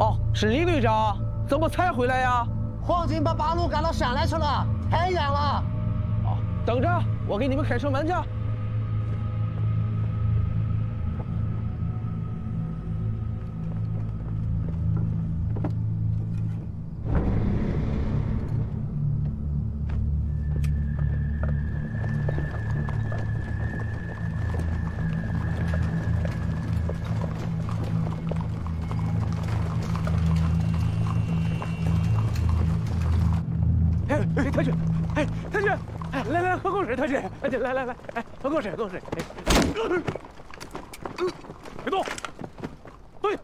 哦，是李队长，怎么才回来呀？黄金把八路赶到山来去了，太远了。哦，等着，我给你们开城门去。太君，哎，太君，哎，来，喝口水，太君，哎，来，哎，喝口水，哎，别动，对，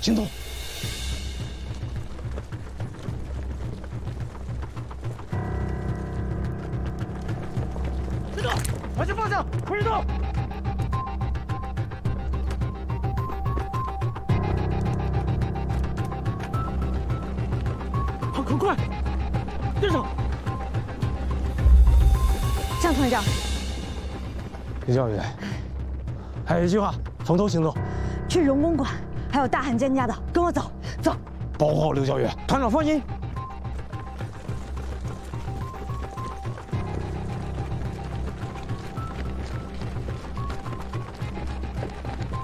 行动。别动，往前方向，不许动。很快，跟上。向团长，李教育，还有一句话，分头行动。去荣公馆，还有大汉奸家的，跟我走，走。保护好刘教育。团长放心。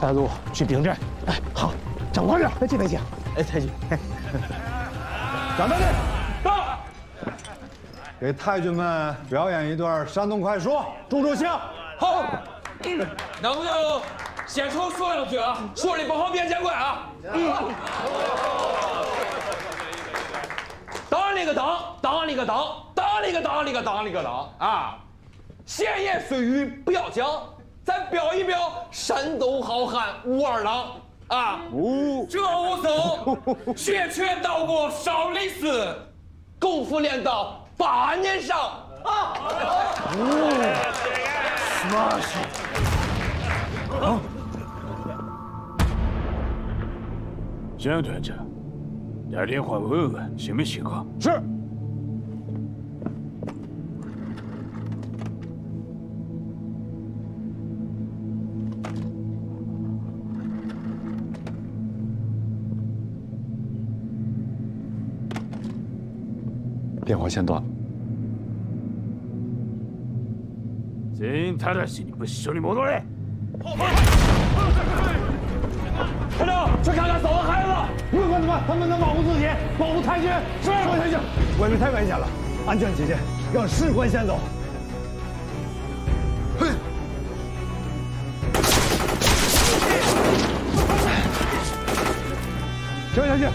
带路去丙镇。哎，好，长快点，别急别急。哎，太君。张大队到，给太君们表演一段山东快书，助兴。好，能不能先从说两句啊？说的不好别见怪啊。当了个当啊！闲言碎语不要讲，咱表一表山东好汉武二郎。啊！这武僧学拳到过少林寺，功夫练到8年上啊！smash！ 好，江团长，打电话问问什么情况？是。电话线断了。真他的是你不手里摩托嘞！团长，去看看嫂子孩子。不管怎么，他们能保护自己，保护太君。是，太君，外面太危险了，安全起见，让士官先走。嘿，跳下去。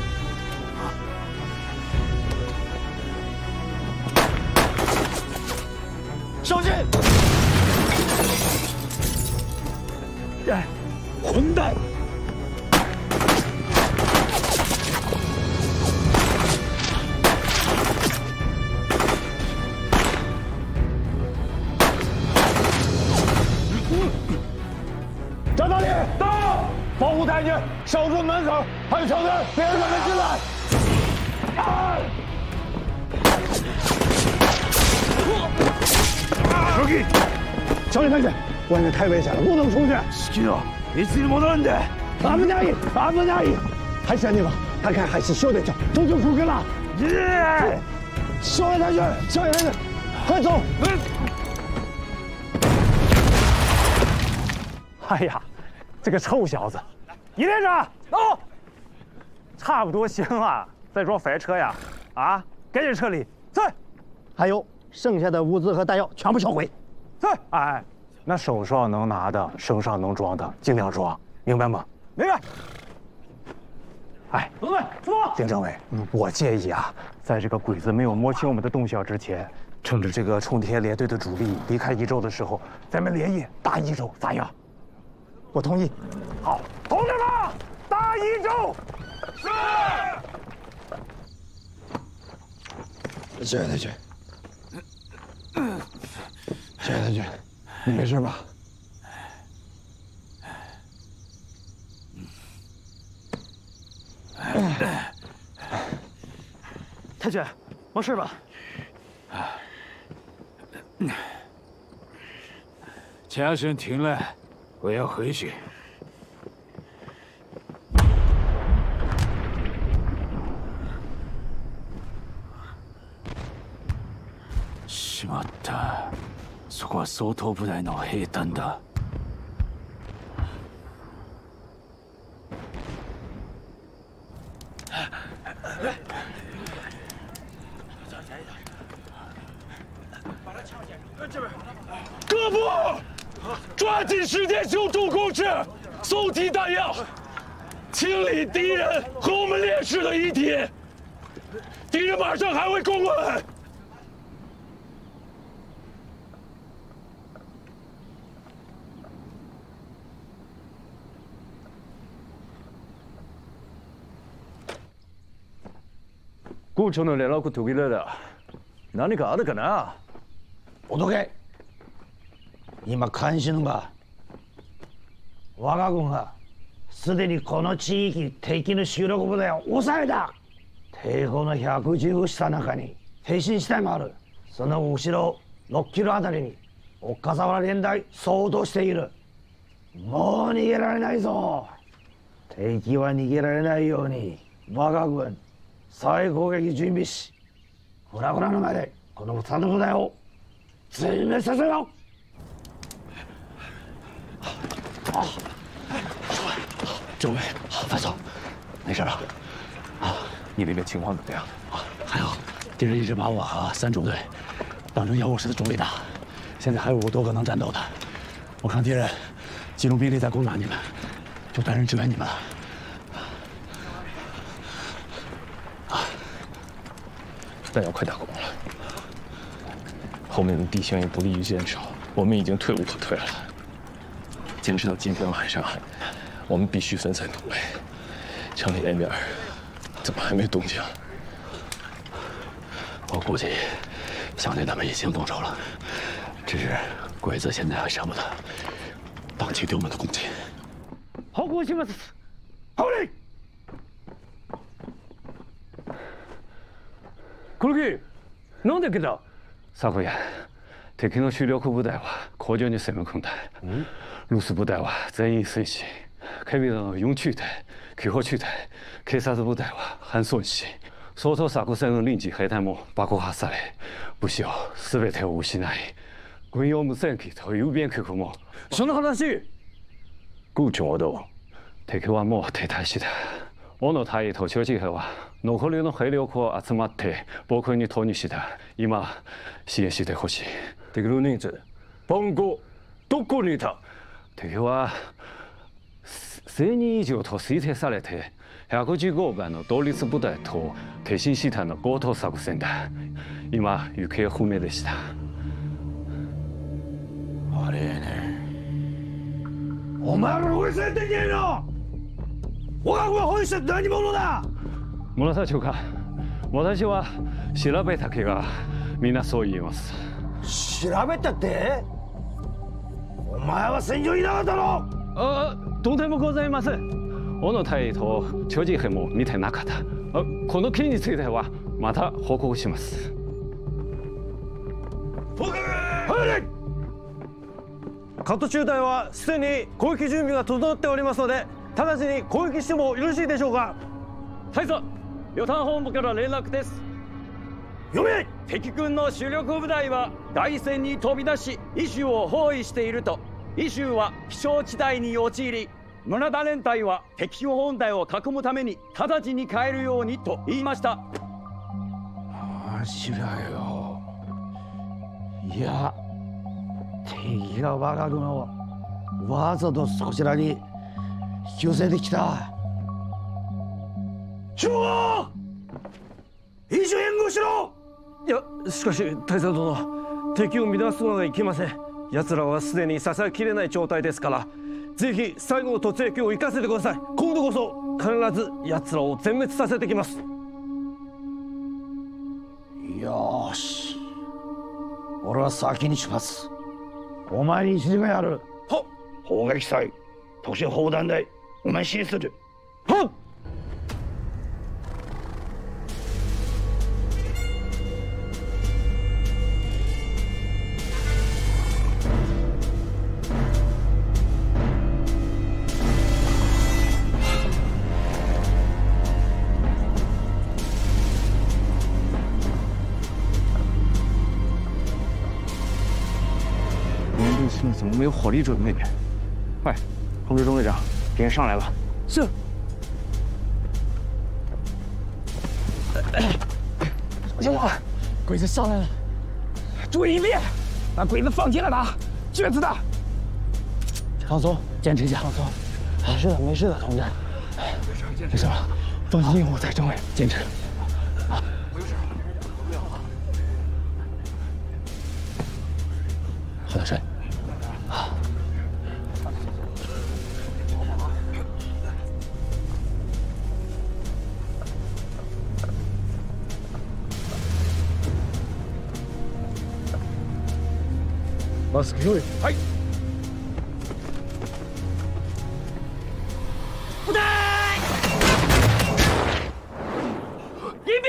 上去！哎，混蛋！张大力到，保护太君，守住门口，还有小队，别让他们进来。手机，小李太君，外面太危险了，不能出去。是啊，いつに戻るんだ。危ない！还是你吧，他看还是小队长，这就出去了。小李太君，快走！哎呀，这个臭小子！李连长，到，差不多行了，再装翻车呀！啊，赶紧撤离。在，还有剩下的物资和弹药全部销毁。在，哎，那手上能拿的，身上能装的，尽量装，明白吗？明白。哎，同志们，出动！丁政委，我建议啊，在这个鬼子没有摸清我们的动向之前，趁着这个冲天联队的主力离开益州的时候，咱们连夜打益州，咋样？我同意。好，同志们，打益州！是。谢太君，谢太君，你没事吧？太君，没事吧？枪声停了，我要回去。だ。そこは総統部隊の兵団だ。各部，抓紧时间修筑工事，送提弹药，清理敌人和我们烈士的遗体。敌人马上还会攻问。顾城の連絡途切れだ。何かあるかな。おどけ。今監視のが我が軍がすでにこの地域敵の主力部隊を抑えた。抵抗の110した中に挺身地帯もある。その後ろ6キロあたりに岡沢連隊相当している。もう逃げられないぞ。敵は逃げられないように我が軍再攻撃準備し、フラフラの前でこの2の部隊を全滅させろ。政委，范总，没事了。你那边情况怎么样？还好，敌人一直把我和3中队当成药物室的中队打，现在还有5多个能战斗的。我看敌人集中兵力在攻打你们，就带人支援你们了。弹药快打光了，后面的地形也不利于坚守，我们已经退无可退了。坚持到今天晚上，我们必须分散突围。城里那边怎么还没动静？我估计乡亲他们已经动手了，只是鬼子现在还舍不得荡起丢们的攻击。報告します。好嘞。黒木、なんで来た？昨夜、敵の主力部隊は工場に攻め込んだ。留守部隊は全員戦死。警備の4中隊、救護中隊、警察部隊は半損し、総統作戦の臨時兵隊も爆破され、武士を全てを失い、軍用無線機と郵便局も。その話。顧ちょうど敵はもう撤退した。小野大尉と長次兵は残りの兵力を集まって僕に投入した。今支援してほしい。敵の人数、番号、どこにいた？敵は1000人以上と推定されて、115番の同立部隊と挺身したの強盗作戦だ。今行方不明でした。あれね。お前ら追いせんでけえの。我が軍は本質何者だ。村田長官、私は調べたけがみんなそう言います。調べたって？お前は戦場にいなかったの？とんでもございません。小野大尉と長次兵も見てなかった。この件についてはまた報告します。はい。カット中隊はすでに攻撃準備が整っておりますので、直ちに攻撃してもよろしいでしょうか？大佐、予算本部から連絡です。読め！敵軍の主力部隊は大戦に飛び出し、イシュを包囲していると。イシュは気象地帯に陥り、村田連隊は敵本隊を囲むために直ちに帰るようにと言いました。マジだよ。いや、敵が我が軍をわざとそちらに引き寄せてきた。長官、一緒援護しろ。いや、しかし大佐殿、敵を乱すのがいけません。奴らはすでに支えきれない状態ですから、ぜひ最後の突撃を生かせてください。今度こそ必ず奴らを全滅させてきます。よし、俺は先に出発。お前に指示がやる。はっ。砲撃隊、特殊砲弾隊、お前指示する。はっ。进去了，怎么没有火力准备？快，通知中队长，敌人上来了。是。小心我，鬼子上来了！注意力，把鬼子放进来打，撅子的。放松，坚持一下。放松，没事的，没事的，同志。没事了，放心，我在政委，坚持。啊，我有事。好点睡。啊。马斯克注意，嗨！部队，迎宾！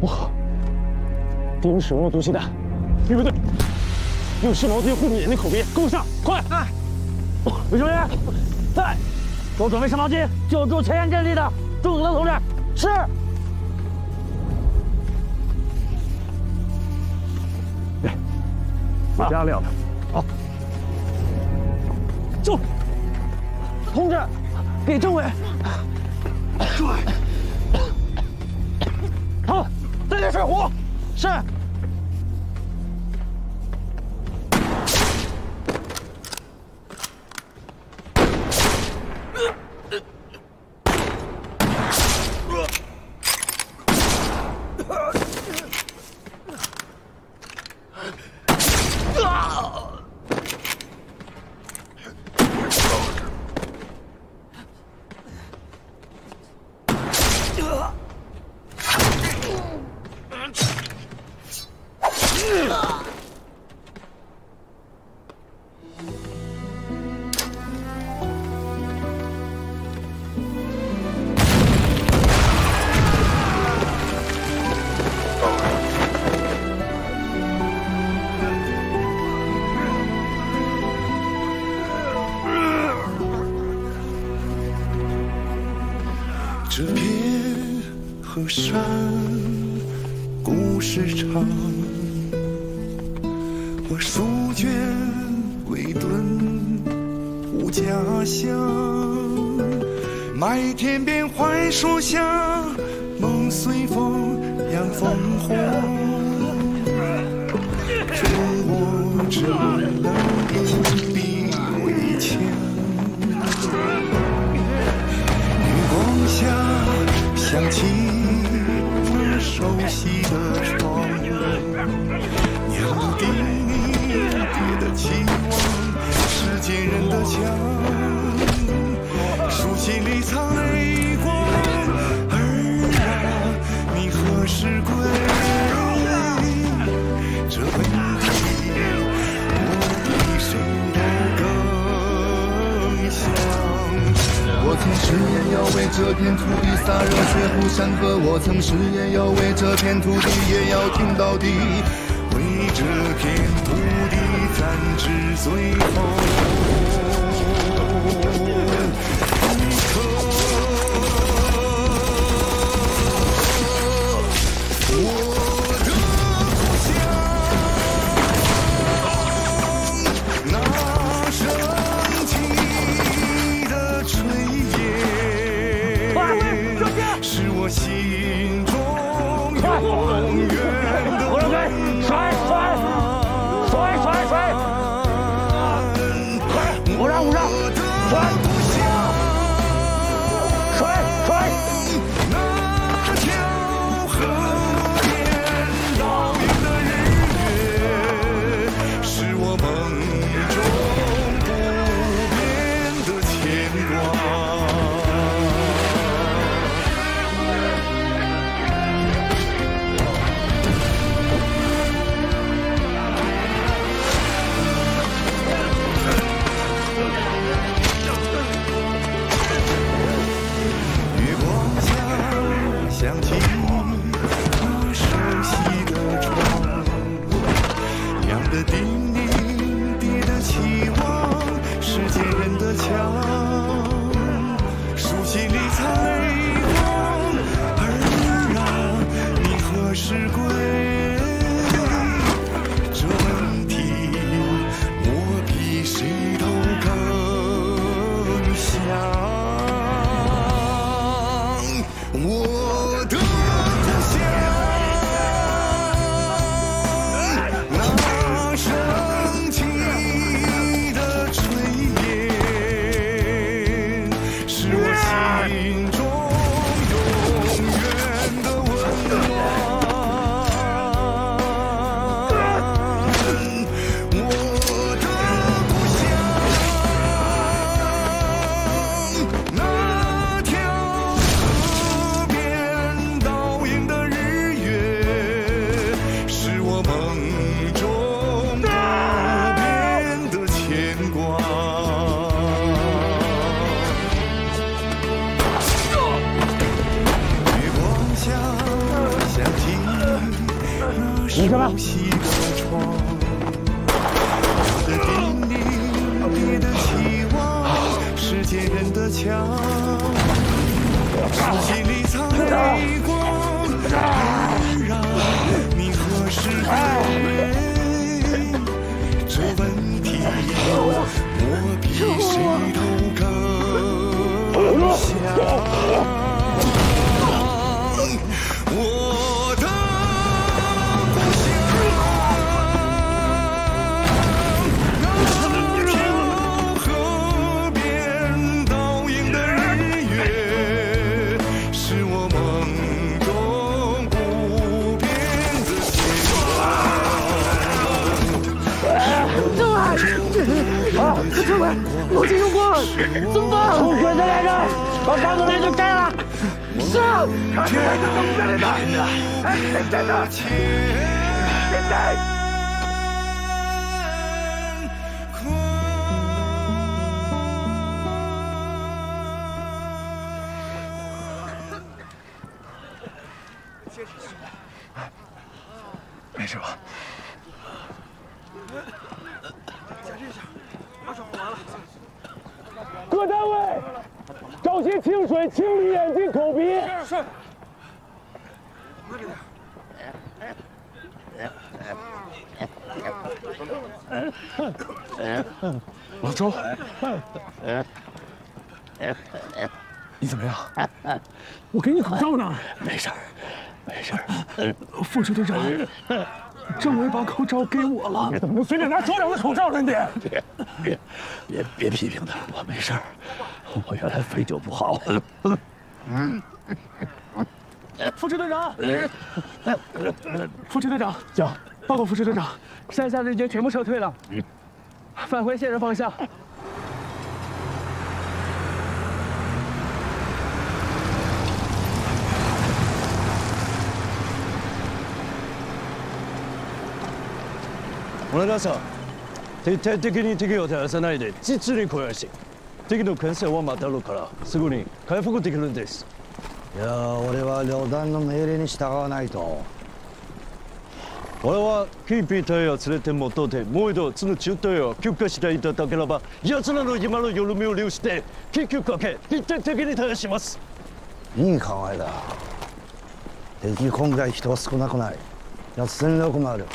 不好，敌人使用了毒气弹，预备队用湿毛巾护住眼睛口鼻，跟我上，快！卫生员在，给我准备湿毛巾，救助前沿阵地的中毒的同志。是。对，加料的。好。就，同志，给政委。对。好，再点水壶。是。这片河山故事长，我书卷归顿无家乡，麦田边槐树下，梦随风扬风红。中我只能一笔为枪，月光下想起那熟悉的窗，娘给你爹的期望，世间人的墙，书信里藏泪光。儿啊，你何时归？这问题我比谁都更想。我曾誓言要为这片土地洒热血湖山河，我曾誓言要为这片土地也要挺到底，为这片土地咱至最后。我心中永远的回忆。甩！我让！甩！那条河边倒映的日月，是我梦中不变的牵挂。你干嘛？世界人的墙，世界里藏泪光，让你何时回？这问题我比谁都更想。我的故乡，河边倒映的日月，是我梦中不变的星光。政委，路径用光了，怎么办？从水的来着，把房子来就摘了。是，看这位置怎么来的？哎，真的，现在。没事吧？各单位，找些清水清理眼睛、口鼻。是。老周，你怎么样？我给你口罩呢。没事儿，没事儿。副支队长，政委把口罩给我了，怎么能随便拿首长的口罩呢？别批评他，我没事儿。我原来肺就不好。副支队长，副支队长，讲，报告副支队长，山下日军全部撤退了，返回县城方向。同田さん、徹底的に敵を照らさないで実に小やし、敵の牽制は待たるからすぐに回復できるんです。いや俺は旅団の命令に従わないと。俺はキーピー隊を連れて戻ってもう一度その中隊を休暇していただければ、奴らの今の緩みを利用して緊急かけ徹底的に対します。いい考えだ。敵今回人は少なくない。奴戦力もある。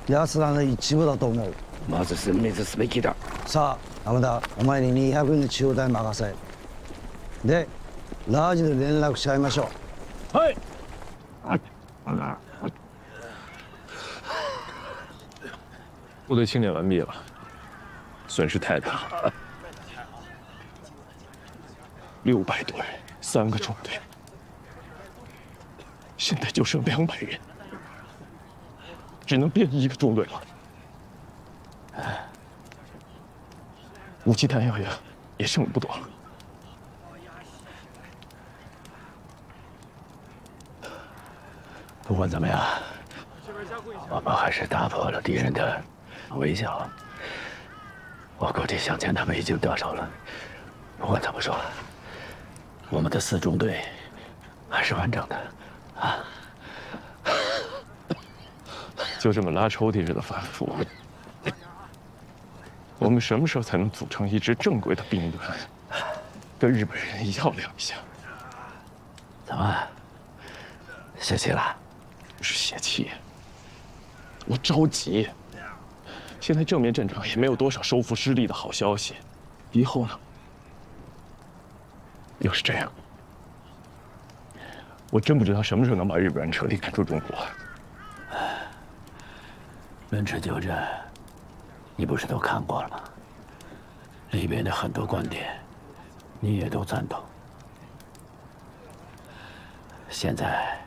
奴らの一部だと思う。まず殲滅すべきだ。さあ山田、お前に200人の中隊任せ。でラージで連絡し合いましょう。はい。部队清点完毕了，损失太大，600多人，3个中队，现在就剩200人，只能编1个中队了。武器弹药也剩不多了。不管怎么样，我们还是打破了敌人的围剿。我估计向前他们已经得手了。不管怎么说，我们的4中队还是完整的啊！就这么拉抽屉似的反复，我们什么时候才能组成一支正规的兵团，跟日本人较量一下？怎么，泄气了？不是泄气，我着急。现在正面战场也没有多少收复失地的好消息，以后呢，又是这样，我真不知道什么时候能把日本人彻底赶出中国。汶池旧镇，你不是都看过了吗？里边的很多观点，你也都赞同。现在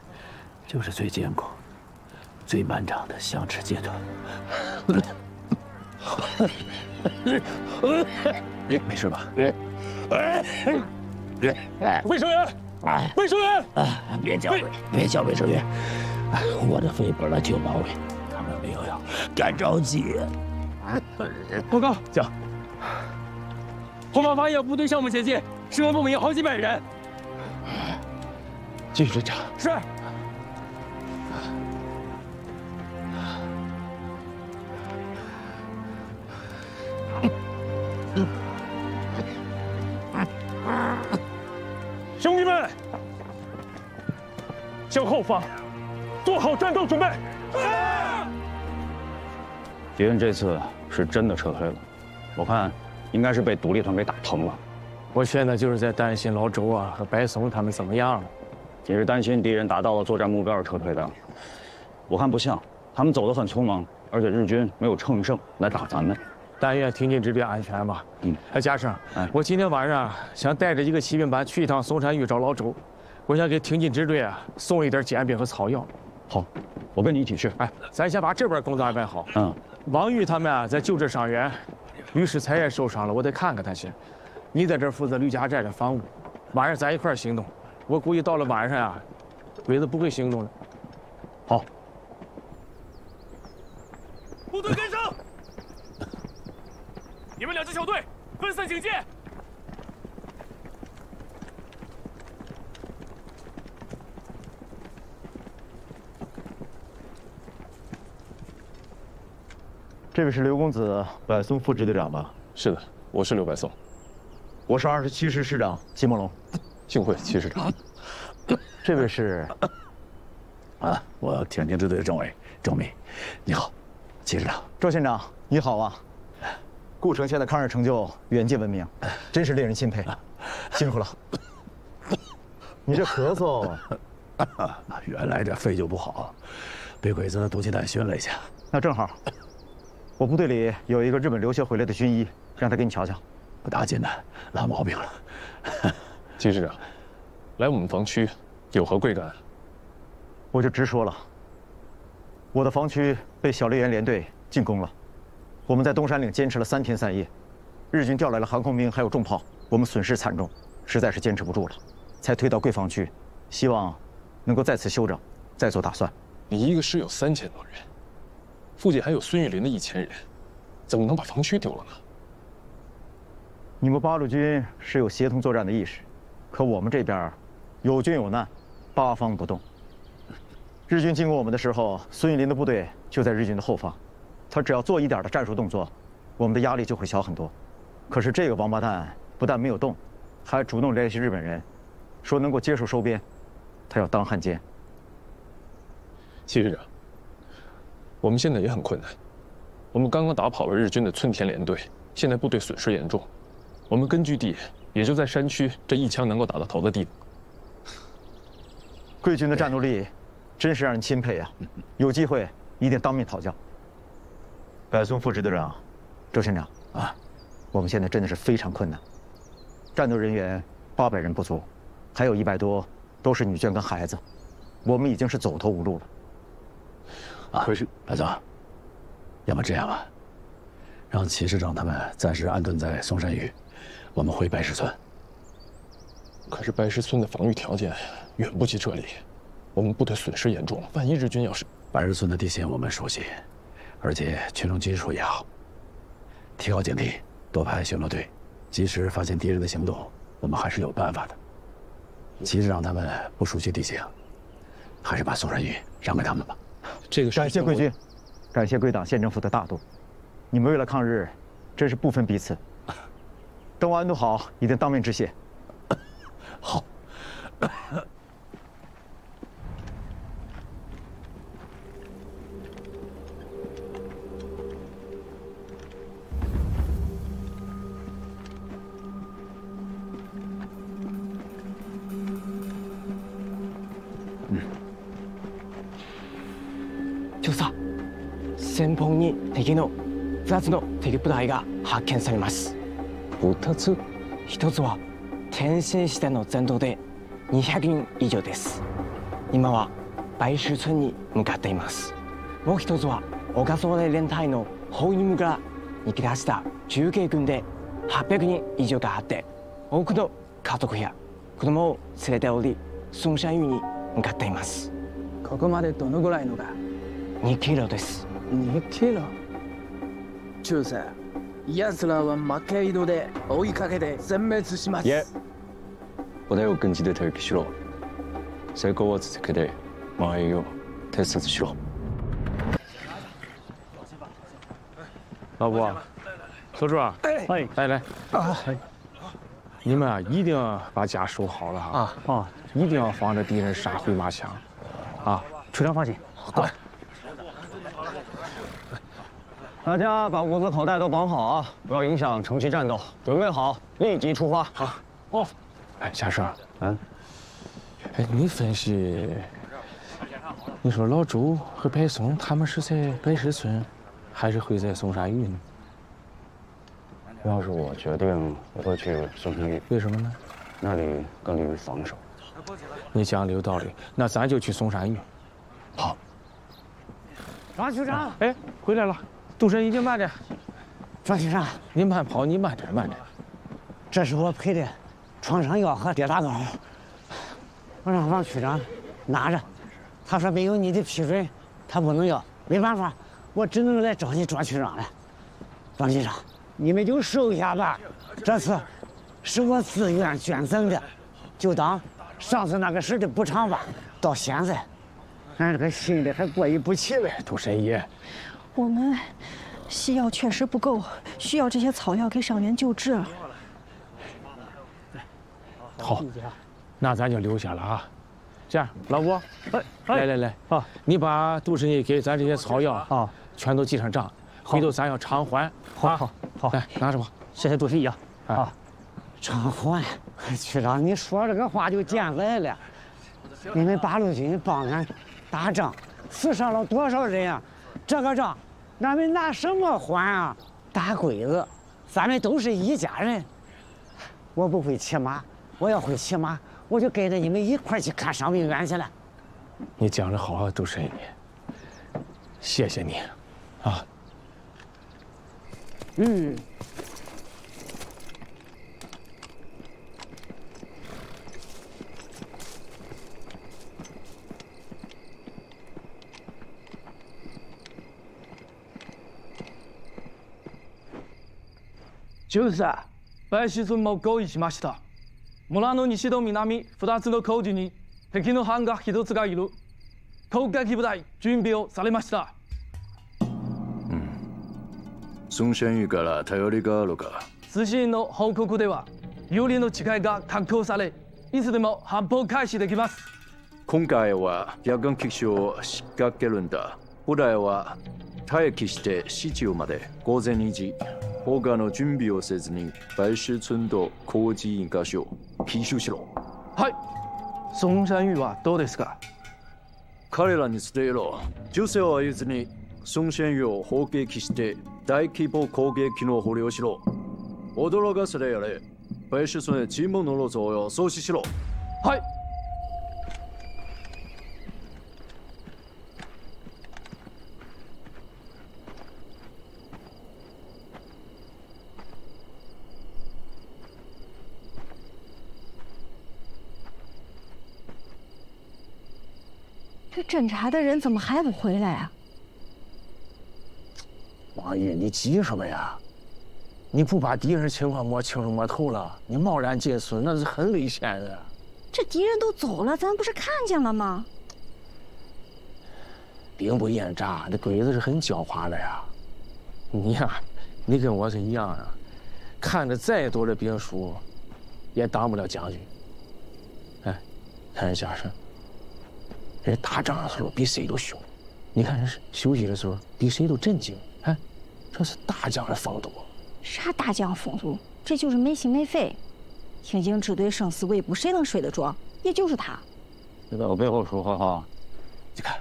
就是最艰苦、最漫长的相持阶段。没事吧？卫生员，卫生员，别叫卫生员，我的肺本来就毛病，他们没有药，干着急。报告，讲。后方发现部队项目前进，声闻不明，好几百人。继续侦查。是。兄弟们，向后方做好战斗准备。敌人这次是真的撤退了，我看应该是被独立团给打疼了。我现在就是在担心老周啊和白松他们怎么样了。也是担心敌人达到了作战目标而撤退的。我看不像，他们走得很匆忙，而且日军没有乘胜来打咱们。但愿挺进支队安全吧。哎，嘉诚，我今天晚上想带着一个骑兵班去一趟松山峪找老周，我想给挺进支队啊送一点煎饼和草药。好，我跟你一起去。哎，咱先把这边工作安排好。王玉他们啊在救治伤员，于世才也受伤了，我得看看他先。你在这儿负责吕家寨的防务，晚上咱一块儿行动。我估计到了晚上啊，鬼子不会行动了。好。部队跟上！你们2支小队分散警戒。这位是刘公子百松副支队长吧？是的，我是刘百松。我是27师师长季梦龙。幸会，戚师长。这位是，我挺进支队的政委郑密，你好，戚师长。周县长，你好啊！顾城县的抗日成就远近闻名，真是令人钦佩，辛苦了。你这咳嗽，原来这肺就不好，被鬼子毒气弹熏了一下。那正好，我部队里有一个日本留学回来的军医，让他给你瞧瞧。不大艰难，老毛病了。季师长，来我们防区有何贵干？我就直说了，我的防区被小笠原联队进攻了，我们在东山岭坚持了3天3夜，日军调来了航空兵还有重炮，我们损失惨重，实在是坚持不住了，才退到贵防区，希望能够在此休整，再做打算。你一个师有3000多人，附近还有孙玉林的1000人，怎么能把防区丢了呢？你们八路军是有协同作战的意识。可我们这边有军有难，8方不动。日军进攻我们的时候，孙玉林的部队就在日军的后方，他只要做一点的战术动作，我们的压力就会小很多。可是这个王八蛋不但没有动，还主动联系日本人，说能够接受收编，他要当汉奸。戚师长，我们现在也很困难，我们刚刚打跑了日军的村田联队，现在部队损失严重，我们根据地也就在山区这一枪能够打到头的地方。贵军的战斗力真是让人钦佩啊！有机会一定当面讨教。百松副支队长，周县长啊，我们现在真的是非常困难，战斗人员800人不足，还有100多都是女眷跟孩子，我们已经是走投无路了。可是白总，要么这样吧，让齐师长他们暂时安顿在松山峪，我们回白石村。可是白石村的防御条件远不及这里，我们部队损失严重，万一日军要是……白石村的地形我们熟悉，而且群众基础也好，提高警惕，多派巡逻队，及时发现敌人的行动，我们还是有办法的。齐师长他们不熟悉地形，还是把松山峪让给他们吧。这个感谢贵军，感谢贵党县政府的大度，你们为了抗日，真是不分彼此。等我安顿好，一定当面致谢。好。調査、前方に敵の2つの敵部隊が発見されます。2つ？1つは天津市での戦闘で200人以上です。今は白石村に向かっています。もう1つは小笠原連隊の包囲村から逃げ出した重慶軍で800人以上があって、多くの家族や子供を連れており、松山峪に向かっています。ここまでどのぐらいのが2キロです。2キロ。中佐、奴らは負け移動で追いかけて全滅します。예。部隊を軍事で待機しろ。成功は続けて周りを偵察しろ。老吴，佐助啊，哎，来来，你们啊一定要把家守好了啊！一定要防着敌人杀回马枪，啊！处长放心，滚！大家把物资口袋都绑好啊，不要影响城区战斗。准备好，立即出发。好。哦。哎，夏生，哎，你分析，你说老周和白松他们是在白石村，还是会在松山峪呢？要是我决定，我会去松山峪。为什么呢？那里更利于防守。你讲的有道理，那咱就去松山峪。好。张局长，哎，回来了。杜神，你慢点。张局长，你慢跑，你慢点，慢点。这是我配的创伤药和跌打膏，我让王区长拿着，他说没有你的批准，他不能要。没办法，我只能来找你庄区长了。庄局长，你们就收下吧，这次是我自愿捐赠的，就当上次那个事的补偿吧。到现在，俺这个心里还过意不去呗。杜神医，我们西药确实不够，需要这些草药给伤员救治。好，那咱就留下了啊。这样，老吴，来啊，你把杜神医给咱这些草药啊，全都记上账，回头咱要偿还。好，来拿着吧。谢谢杜神医啊。啊，偿还，区长，你说这个话就见外了。你们八路军帮俺打仗，死伤了多少人啊？这个账，俺们拿什么还啊？打鬼子，咱们都是一家人。我不会骑马，我要会骑马，我就跟着你们一块去看伤病员去了。你讲得好啊，杜神医，谢谢你，啊。嗯。就是あ、林村も合意しました。村の西と南2つの工事に敵の班が1つがいる。攻撃部隊準備をされました。松山峪から頼りがあるか。通信の報告では、有利の地形が確保され、いつでも発砲開始できます。今回は夜間基地を仕掛けるんだ。部隊は待機して市中まで午前2時。他の準備をせずに白石村と工事1箇所奇襲しろ。はい。松山峪はどうですか。彼らに伝えろ。銃声を合図に松山峪を砲撃して大規模攻撃の捕虜をしろ。驚かせてやれ。白石村へ尋問の路を阻止しろ。はい。这侦查的人怎么还不回来啊？王爷，你急什么呀？你不把敌人情况摸清楚摸透了，你贸然进村那是很危险的。这敌人都走了，咱不是看见了吗？兵不厌诈，这鬼子是很狡猾的呀。你呀，你跟我是一样啊，看着再多的兵书，也当不了将军。哎，看人家是。人打仗的时候比谁都凶，你看人休息的时候比谁都镇静。哎，这是大将的风度。啥大将风度？这就是没心没肺。听经支队生死未卜，谁能睡得着？也就是他。别在我背后说坏话。你看，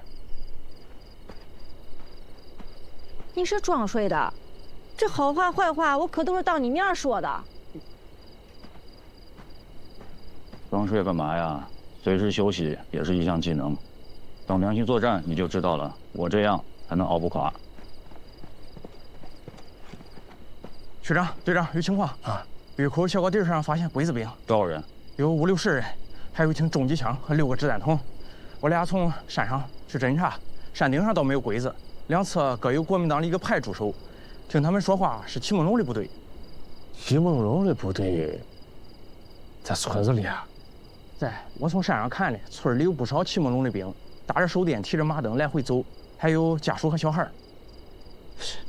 你是装睡的，这好话坏话我可都是当你面说的。装睡干嘛呀？随时休息也是一项技能。等良心作战，你就知道了。我这样才能熬不垮。师长、队长，有情况啊！峪口小高地上发现鬼子兵，多少人？有5、60人，还有一挺重机枪和6个子弹筒。我俩从山上去侦查，山顶上倒没有鬼子，两侧各有国民党的一个派驻守。听他们说话是齐梦龙的部队。齐梦龙的部队在村子里啊？在，我从山上看的，村里有不少齐梦龙的兵，打着手电，提着马灯来回走，还有家属和小孩。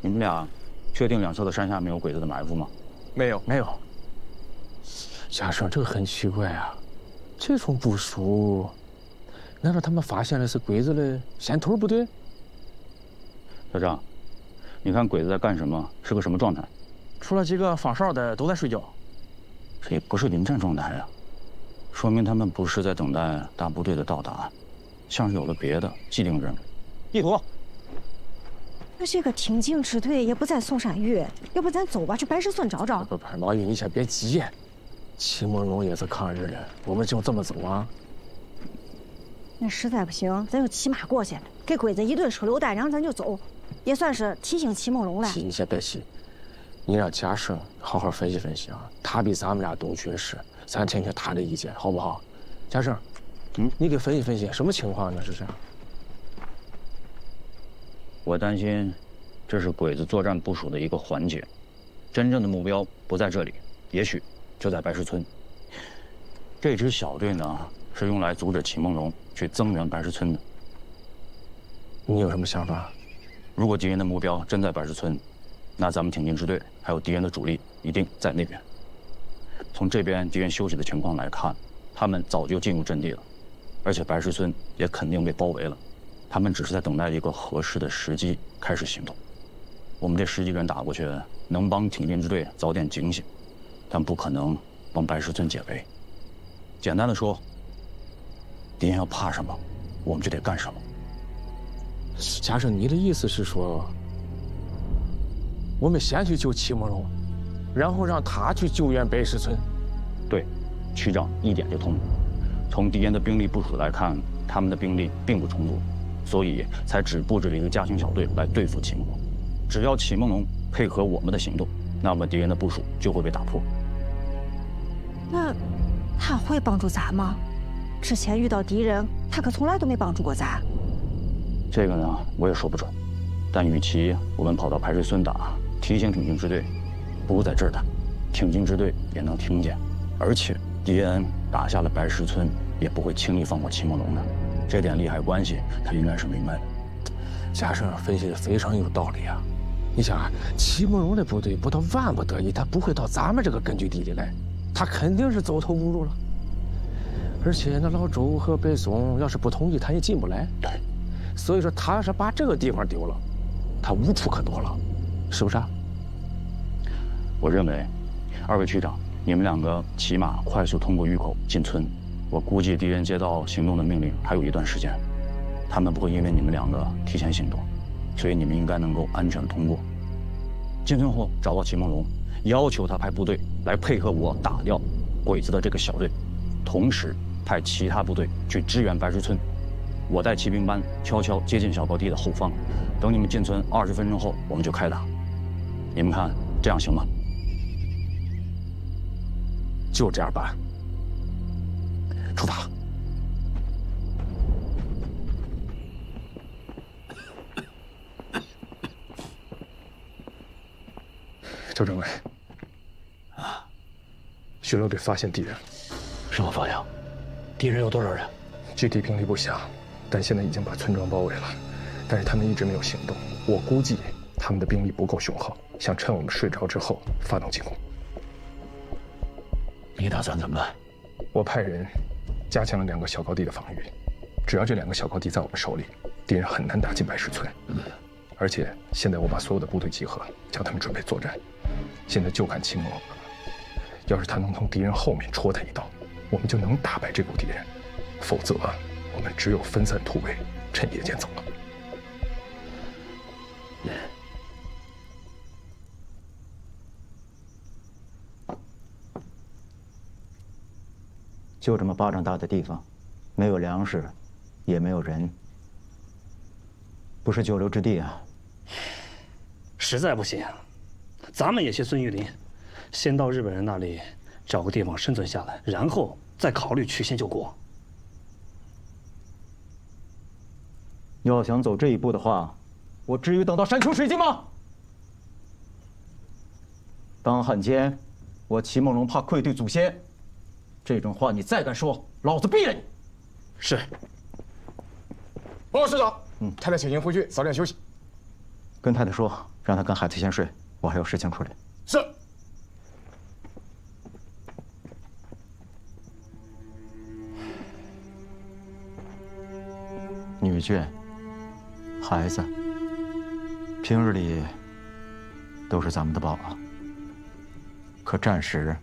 你们俩确定两侧的山下没有鬼子的埋伏吗？没有，没有。家生，这个很奇怪啊，这种部署，难道他们发现的是鬼子的先头部队？小张，你看鬼子在干什么？是个什么状态？除了几个放哨的都在睡觉。这也不是临战状态啊，说明他们不是在等待大部队的到达，像是有了别的既定任务。地图。那这个挺进支队也不在嵩山峪，要不咱走吧，去白石村找找。不，老玉，你先别急，齐梦龙也是抗日的，我们就这么走啊？那实在不行，咱就骑马过去，给鬼子一顿手榴弹，然后咱就走，也算是提醒齐梦龙了。你先别急，你让家生好好分析分析啊，他比咱们俩懂军事，咱听听他的意见，好不好？家生，你给分析分析，什么情况呢？这是？我担心，这是鬼子作战部署的一个环节，真正的目标不在这里，也许就在白石村。这支小队呢，是用来阻止齐梦龙去增援白石村的。你有什么想法？如果敌人的目标真在白石村，那咱们挺进支队还有敌人的主力一定在那边。从这边敌人休息的情况来看，他们早就进入阵地了，而且白石村也肯定被包围了。他们只是在等待一个合适的时机开始行动。我们这10几个人打过去，能帮挺进支队早点警醒，但不可能帮白石村解围。简单的说，敌人要怕什么，我们就得干什么。家生，你的意思是说，我们先去救齐梦龙，然后让他去救援白石村？对，区长一点就通。从敌人的兵力部署来看，他们的兵力并不充足。所以才只布置了一个家庭小队来对付齐梦龙。只要齐梦龙配合我们的行动，那么敌人的部署就会被打破。那他会帮助咱吗？之前遇到敌人，他可从来都没帮助过咱。这个呢，我也说不准。但与其我们跑到白石村打，提醒挺进支队，不如在这儿打，挺进支队也能听见。而且敌人打下了白石村，也不会轻易放过齐梦龙的。这点利害关系，他应该是明白的。家生分析的非常有道理啊！你想啊，齐梦龙的部队不到万不得已，他不会到咱们这个根据地里来，他肯定是走投无路了。而且那老周和白松要是不同意，他也进不来。对，所以说他要是把这个地方丢了，他无处可躲了，是不是啊？我认为，2位区长，你们2个骑马快速通过峪口进村。我估计敌人接到行动的命令还有一段时间，他们不会因为你们2个提前行动，所以你们应该能够安全通过。进村后找到齐梦龙，要求他派部队来配合我打掉鬼子的这个小队，同时派其他部队去支援白石村。我带骑兵班悄悄接近小高地的后方，等你们进村20分钟后，我们就开打。你们看这样行吗？就这样办。出发。周政委，巡逻队发现敌人。什么方向？敌人有多少人？具体兵力不详，但现在已经把村庄包围了。但是他们一直没有行动，我估计他们的兵力不够雄厚，想趁我们睡着之后发动进攻。你打算怎么办？我派人加强了2个小高地的防御，只要这2个小高地在我们手里，敌人很难打进白石村。而且现在我把所有的部队集合，叫他们准备作战。现在就看齐梦龙了。要是他能从敌人后面戳他一刀，我们就能打败这股敌人；否则，我们只有分散突围，趁夜间走了。就这么巴掌大的地方，没有粮食，也没有人，不是久留之地啊！实在不行，咱们也学孙玉林，先到日本人那里找个地方生存下来，然后再考虑曲线救国。要想走这一步的话，我至于等到山穷水尽吗？当汉奸，我齐梦龙怕愧对祖先。这种话你再敢说，老子毙了你！是。报告师长，太太请您回去早点休息。跟太太说，让她跟孩子先睡，我还有事情处理。是。女眷、孩子，平日里都是咱们的宝啊，可战时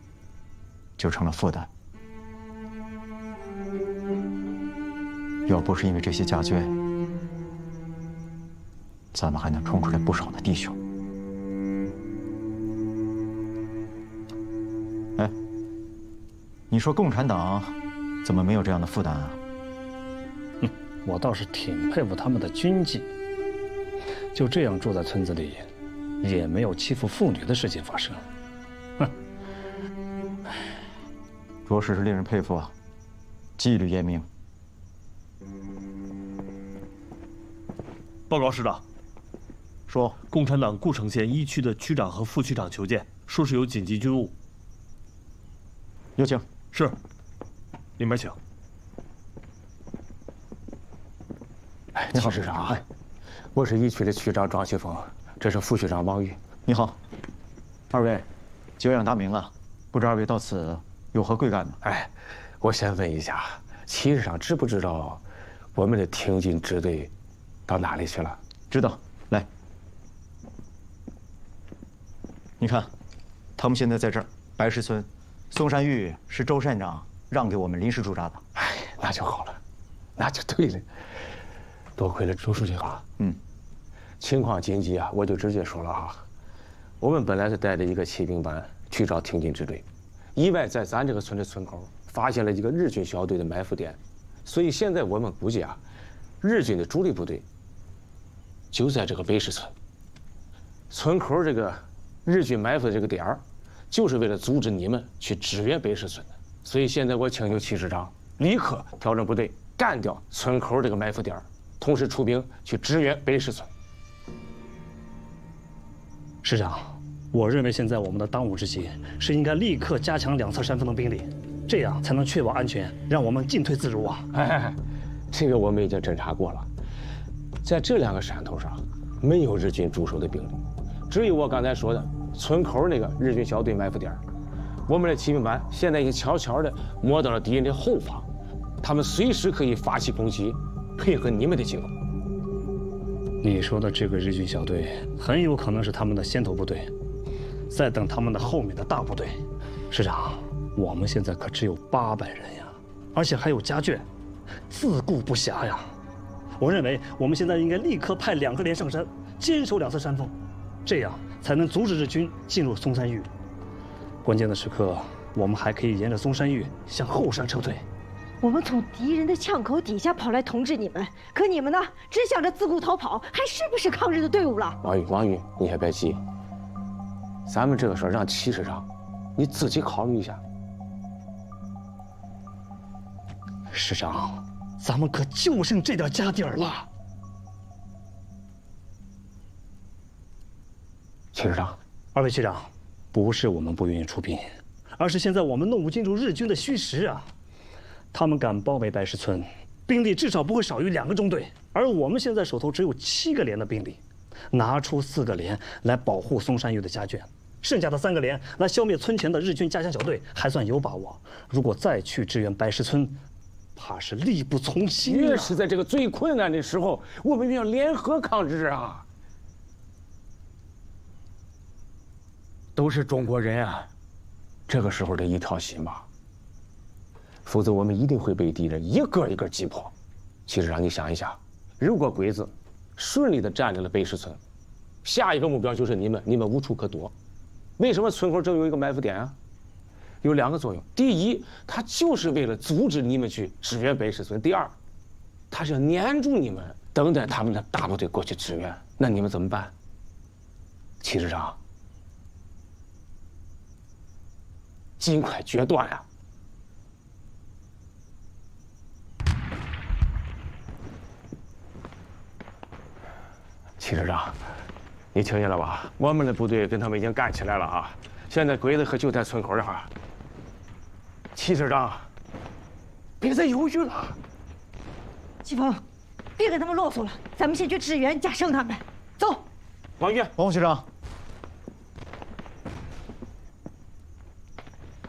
就成了负担。要不是因为这些家眷，咱们还能冲出来不少的弟兄。哎，你说共产党怎么没有这样的负担啊？我倒是挺佩服他们的军纪，就这样住在村子里，也没有欺负妇女的事情发生。哼，着实是令人佩服啊，纪律严明。报告师长，说共产党故城县1区的区长和副区长求见，说是有紧急军务。有请。是，里面请。你好，市长。我是1区的区长庄旭峰，这是副区长王宇。你好，二位久仰大名了，不知二位到此有何贵干呢？哎，我先问一下，齐市长知不知道我们的挺进支队到哪里去了？知道。来，你看，他们现在在这儿，白石村，松山峪是周县长让给我们临时驻扎的。哎，那就好了，那就对了。多亏了周书记啊。情况紧急啊，我就直接说了啊。我们本来是带着一个骑兵班去找挺进支队，意外在咱这个村的村口发现了一个日军小队的埋伏点，所以现在我们估计啊，日军的主力部队就在这个北石村。村口这个日军埋伏的这个点儿，就是为了阻止你们去支援北石村的。所以现在我请求齐市长立刻调整部队，干掉村口这个埋伏点儿，同时出兵去支援北石村。师长，我认为现在我们的当务之急是应该立刻加强两侧山峰的兵力，这样才能确保安全，让我们进退自如啊！哎，这个我们已经侦查过了，在这2个山头上没有日军驻守的兵力，只有我刚才说的村口那个日军小队埋伏点。我们的骑兵班现在已经悄悄地摸到了敌人的后方，他们随时可以发起攻击，配合你们的行动。你说的这个日军小队很有可能是他们的先头部队，在等他们的后面的大部队。师长，我们现在可只有800人呀，而且还有家眷，自顾不暇呀。我认为我们现在应该立刻派2个连上山，坚守两侧山峰，这样才能阻止日军进入松山峪。关键的时刻，我们还可以沿着松山峪向后山撤退。我们从敌人的枪口底下跑来统治你们，可你们呢，只想着自顾逃跑，还是不是抗日的队伍了？王宇，你还别急，咱们这个事儿让齐市长你自己考虑一下。师长，咱们可就剩这点家底儿了。齐市长，二位区长，不是我们不愿意出兵，而是现在我们弄不清楚日军的虚实啊。他们敢包围白石村，兵力至少不会少于2个中队，而我们现在手头只有7个连的兵力，拿出4个连来保护松山峪的家眷，剩下的3个连来消灭村前的日军加强小队，还算有把握。如果再去支援白石村，怕是力不从心啊。越是在这个最困难的时候，我们要联合抗日啊！都是中国人啊，这个时候得一条心吧。否则我们一定会被敌人一个一个击破。其实让你想一想，如果鬼子顺利地占领了北石村，下一个目标就是你们无处可躲。为什么村口正有一个埋伏点啊？有2个作用：第一，它就是为了阻止你们去支援北石村；第二，它是要黏住你们，等待他们的大部队过去支援。那你们怎么办？齐市长，尽快决断呀！齐市长，你听见了吧？我们的部队跟他们已经干起来了啊！现在鬼子可就在村口这儿。齐市长，别再犹豫了。季风，别跟他们啰嗦了，咱们先去支援加胜他们。走。王玉，王副区长，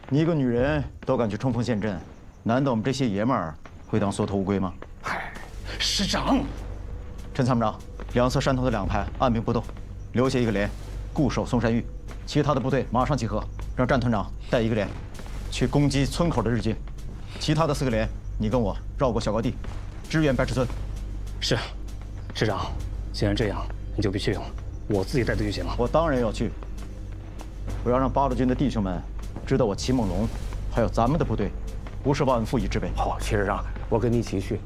你一个女人都敢去冲锋陷阵，难道我们这些爷们儿会当缩头乌龟吗？嗨，师长，陈参谋长，两侧山头的两排按兵不动，留下一个连，固守松山峪，其他的部队马上集合，让战团长带一个连去攻击村口的日军，其他的4个连，你跟我绕过小高地，支援白石村。是，师长，既然这样，你就别去了，我自己带队就行了。我当然要去，我要让八路军的弟兄们知道我齐梦龙，还有咱们的部队，不是忘恩负义之辈。好，齐师长，我跟你一起去。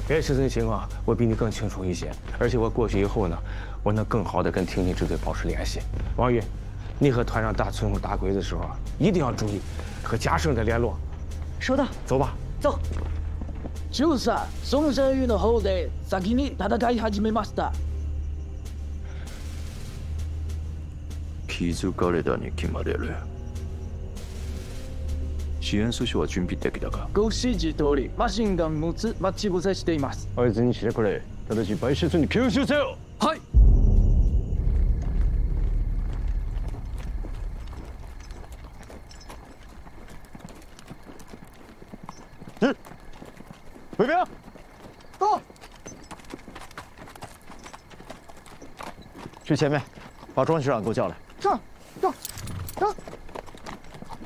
白石村的情况我比你更清楚一些，而且我过去以后呢，我能更好的跟挺进支队保持联系。王宇，你和团长打村口打鬼子的时候，一定要注意和嘉盛的联络。收到。走吧。走。就是松山峪の方で先に戦い始めました。気づかれたに決まれる。支援阻止は準備できたか？ご指示通り、マシンガン6つ待ち伏せしています。合図にしてくれ。ただし白石村に吸収せよ。はい。卫兵，到。去前面，把庄局长给我叫来。是，走，走，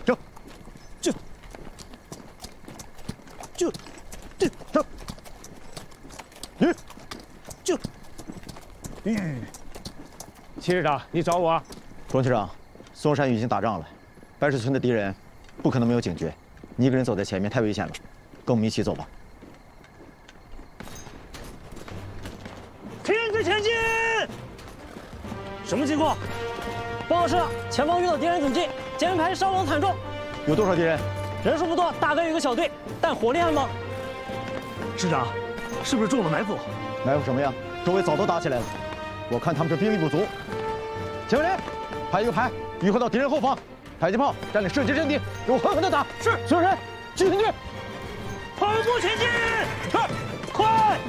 走，走，齐师长，你找我。庄局长，松山峪已经打仗了，白石村的敌人不可能没有警觉，你一个人走在前面太危险了，跟我们一起走吧。停止前进！什么情况？报告师长，前方遇到敌人阻击，前排伤亡惨重。有多少敌人？人数不多，大概有个小队，但火力很猛。师长，是不是中了埋伏？埋伏什么呀？周围早都打起来了。我看他们这兵力不足。前面人，排一个排，迂回到敌人后方，迫击炮占领射击阵地，给我狠狠的打！是，所有人进阵地，跑步前进！快！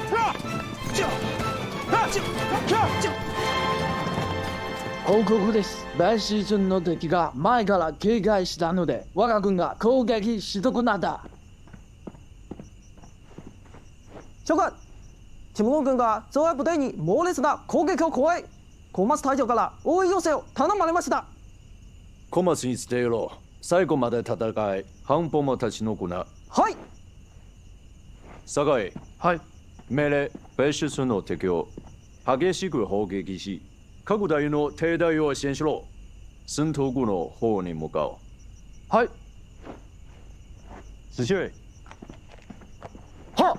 報告です。白石村の敵が前から警戒したので、我が軍が攻撃し損なった。長官、チムゴン軍が増援部隊に猛烈な攻撃を加え、小松隊長から応援要請を頼まれました。小松に伝えろ。最後まで戦い、半歩も立ち退くな。はい。酒井。はい。命令、白石村の敵を激しく砲撃し、各隊の停滞を支援しろ。戦闘区の方に向かう。はい。子秀。は。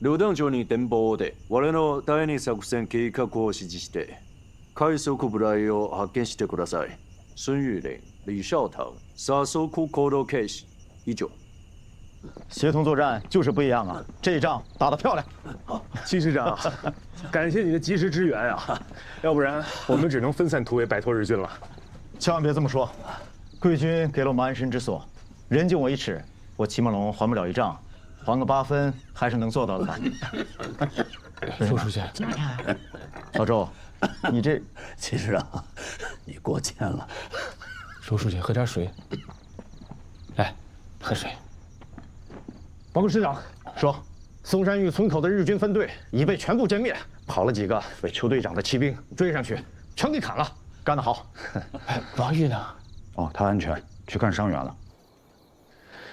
両団長に電報で、我の第二作戦計画を指示して、快速部隊を派遣してください。孙玉玲、李少棠、杀手库行動開始。以上。协同作战就是不一样啊！这一仗打得漂亮。齐师长，感谢你的及时支援啊！要不然我们只能分散突围，摆脱日军了。千万别这么说，贵军给了我们安身之所，人敬我一尺，我齐梦龙还不了一仗，还个8分还是能做到的吧？说出去。老周，你这齐师长，你过谦了。说出去，喝点水。来，喝水。报告师长，说，松山峪村口的日军分队已被全部歼灭，跑了几个为邱队长的骑兵追上去，全给砍了，干得好。王玉呢？哦，他安全，去看伤员了。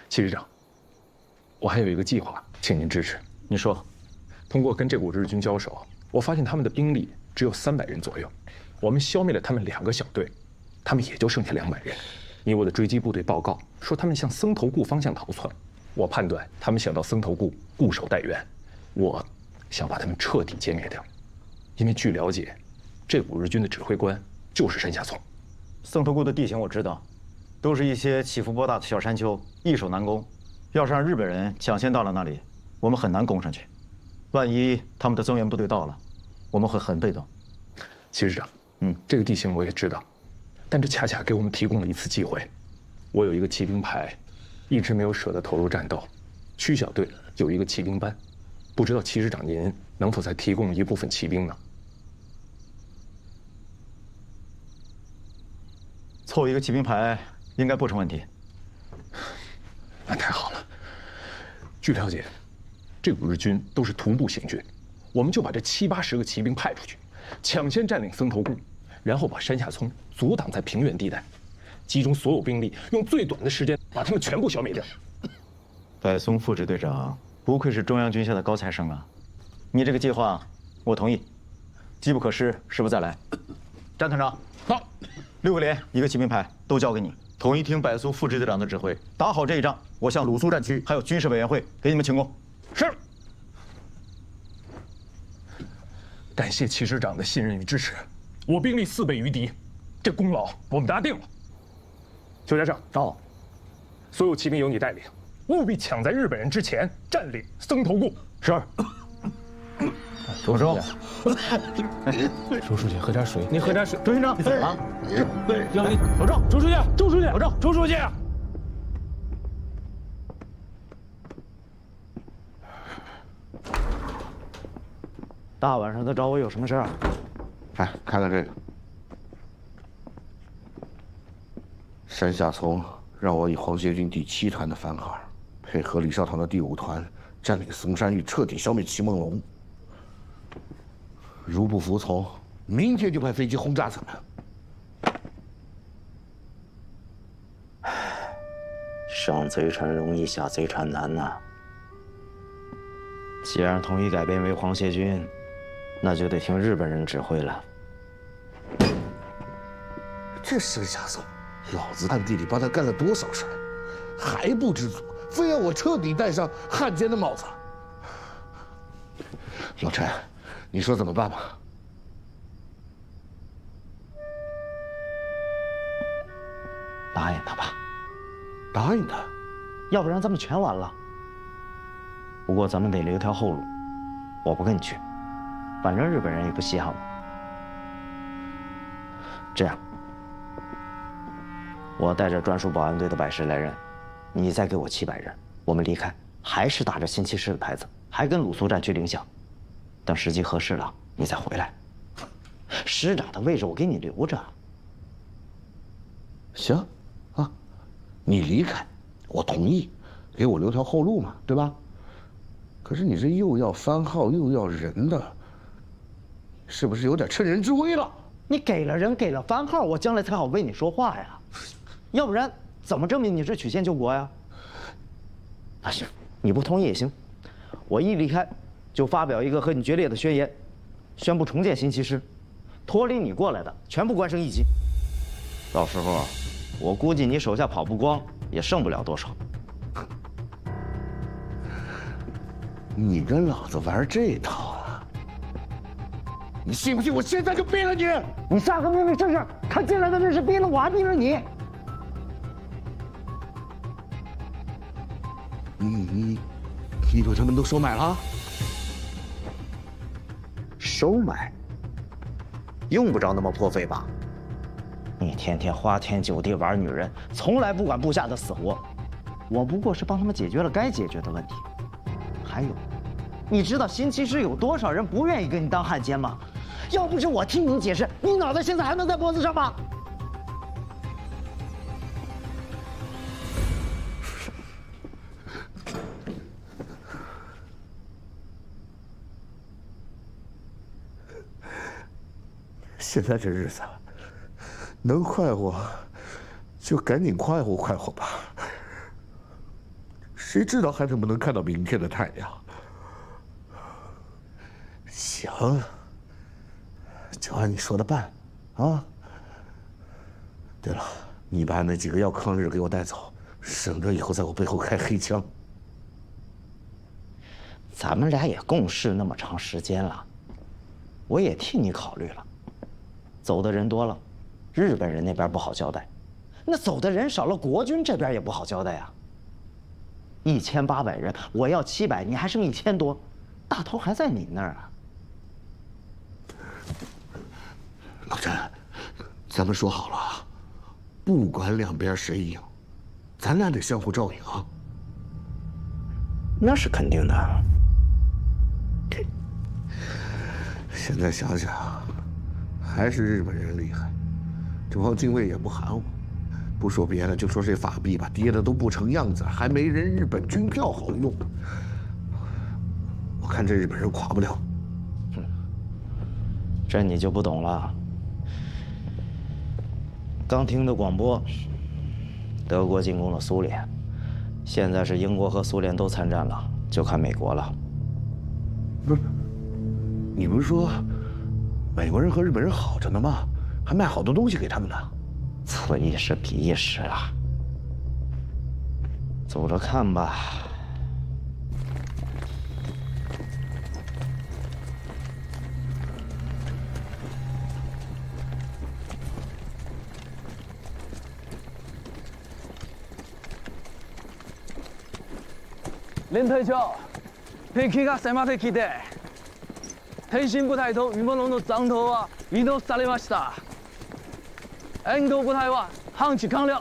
齐师长，我还有一个计划，请您支持。你说，通过跟这股日军交手，我发现他们的兵力只有300人左右，我们消灭了他们2个小队，他们也就剩下200人。以我的追击部队报告说，他们向僧头固方向逃窜。我判断他们想到僧头固固守待援，我想把他们彻底歼灭掉。因为据了解，这股日军的指挥官就是山下聪。僧头固的地形我知道，都是一些起伏波大的小山丘，易守难攻。要是让日本人抢先到了那里，我们很难攻上去。万一他们的增援部队到了，我们会很被动。齐师长，这个地形我也知道，但这恰恰给我们提供了一次机会。我有一个骑兵排。一直没有舍得投入战斗，区小队有一个骑兵班，不知道齐师长您能否再提供一部分骑兵呢？凑一个骑兵排应该不成问题。那太好了。据了解，这5日军都是徒步行军，我们就把这70、80个骑兵派出去，抢先占领僧头固，然后把山下村阻挡在平原地带，集中所有兵力，用最短的时间把他们全部消灭掉。柏松副支队长不愧是中央军校的高材生啊！你这个计划我同意，机不可失，时不再来。詹团长，到，6个连1个骑兵排都交给你，统一听柏松副支队长的指挥，打好这一仗。我向鲁苏战区还有军事委员会给你们请功。是。感谢齐师长的信任与支持，我兵力4倍于敌，这功劳我们答定了。邱家胜，到，所有骑兵由你带领，务必抢在日本人之前占领僧头固。是。周书记，周书记喝点水，你喝点水。周军长，你怎么了？让你保证，周书记，周书记，保证，周书记。大晚上的找我有什么事儿？来看看这个，山下从让我以皇协军第7团的番号，配合李少棠的第5团，占领嵩山峪，彻底消灭齐梦龙。如不服从，明天就派飞机轰炸他们。上贼船容易下贼船难呐。既然统一改编为皇协军，那就得听日本人指挥了。这生下手，老子暗地里帮他干了多少事儿，还不知足，非要我彻底戴上汉奸的帽子。老陈，你说怎么办吧？答应他吧。答应他，要不然咱们全完了。不过咱们得留条后路，我不跟你去，反正日本人也不稀罕我。这样，我带着专属保安队的110来人，你再给我700人，我们离开，还是打着新七师的牌子，还跟鲁苏战区领饷。等时机合适了，你再回来。师长的位置我给你留着。行，啊，你离开，我同意，给我留条后路嘛，对吧？可是你这又要番号又要人的，是不是有点趁人之危了？你给了人，给了番号，我将来才好为你说话呀。要不然怎么证明你是曲线救国呀？那行，你不同意也行，我一离开就发表一个和你决裂的宣言，宣布重建新七师，脱离你过来的全部官升1级。到时候，我估计你手下跑不光，也剩不了多少。你跟老子玩这套啊？你信不信我现在就毙了你？你下个命令试试，看进来的人是毙了我还毙了你？你把他们都收买了？收买？用不着那么破费吧？你天天花天酒地玩女人，从来不管部下的死活，我不过是帮他们解决了该解决的问题。还有，你知道新七师有多少人不愿意跟你当汉奸吗？要不是我听你解释，你脑袋现在还能在脖子上吗？现在这日子，能快活就赶紧快活快活吧。谁知道还能不能看到明天的太阳？行，就按你说的办，啊。对了，你把那几个要抗日给我带走，省得以后在我背后开黑枪。咱们俩也共事那么长时间了，我也替你考虑了。走的人多了，日本人那边不好交代；那走的人少了，国军这边也不好交代呀。1800人，我要700，你还剩1000多，大头还在你那儿啊。老陈，咱们说好了，不管两边谁赢，咱俩得相互照应啊。那是肯定的。现在想想，还是日本人厉害，这帮精卫也不喊我，不说别的，就说这法币吧，跌的都不成样子，还没人日本军票好用。我看这日本人垮不了。这你就不懂了。刚听的广播，德国进攻了苏联，现在是英国和苏联都参战了，就看美国了。不是，你不是说美国人和日本人好着呢吗？还卖好多东西给他们呢。此一时彼一时啊，走着看吧。連隊長、敵が迫ってきて、挺身部隊と今の残党は移動されました。援護部隊は半地完了。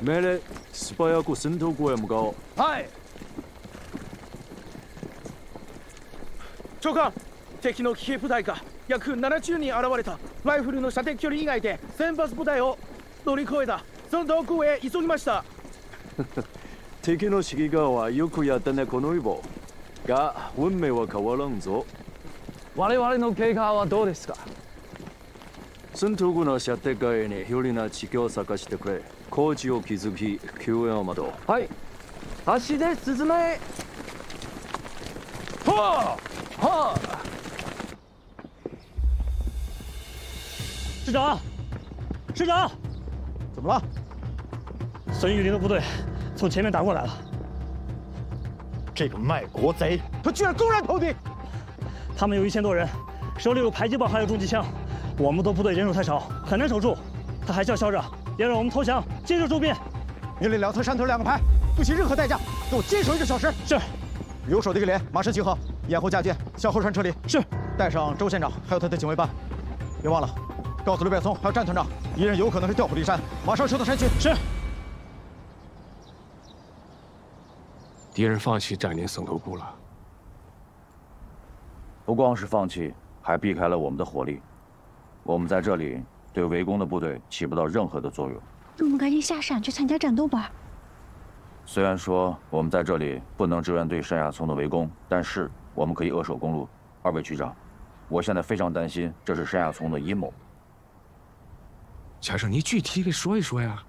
命令、素早く戦闘庫へ向かおう。はい。長官、敵の騎兵部隊が約70人現れた。ライフルの射的距離以外で先発部隊を乗り越えた。その遠くへ急ぎました。敵の指揮官はよくやったねこのイボ。が運命は変わらんぞ。我々の経過はどうですか。戦闘後の射程外に有利な地形を探してくれ。工事を築き救援を待とう。はい。足で進め。はあはあ。师长，师长，怎么了？孙玉林的部队从前面打过来了。这个卖国贼，他居然公然投敌！他们有1000多人，手里有迫击炮，还有重机枪。我们的部队人数太少，很难守住。他还叫嚣着要让我们投降，接受周边。命令两侧山头2个排，不惜任何代价，给我坚守1个小时。是。留守的一个连马上集合，掩护架舰向后山撤离。是。带上周县长还有他的警卫班，别忘了告诉刘柏松还有战团长，敌人有可能是调虎离山，马上撤到山区。是。敌人放弃占领森头谷了。不光是放弃，还避开了我们的火力。我们在这里对围攻的部队起不到任何的作用。我们赶紧下山去参加战斗吧。虽然说我们在这里不能支援对山下村的围攻，但是我们可以扼守公路。2位局长，我现在非常担心这是山下村的阴谋。先生，你具体给说一说呀。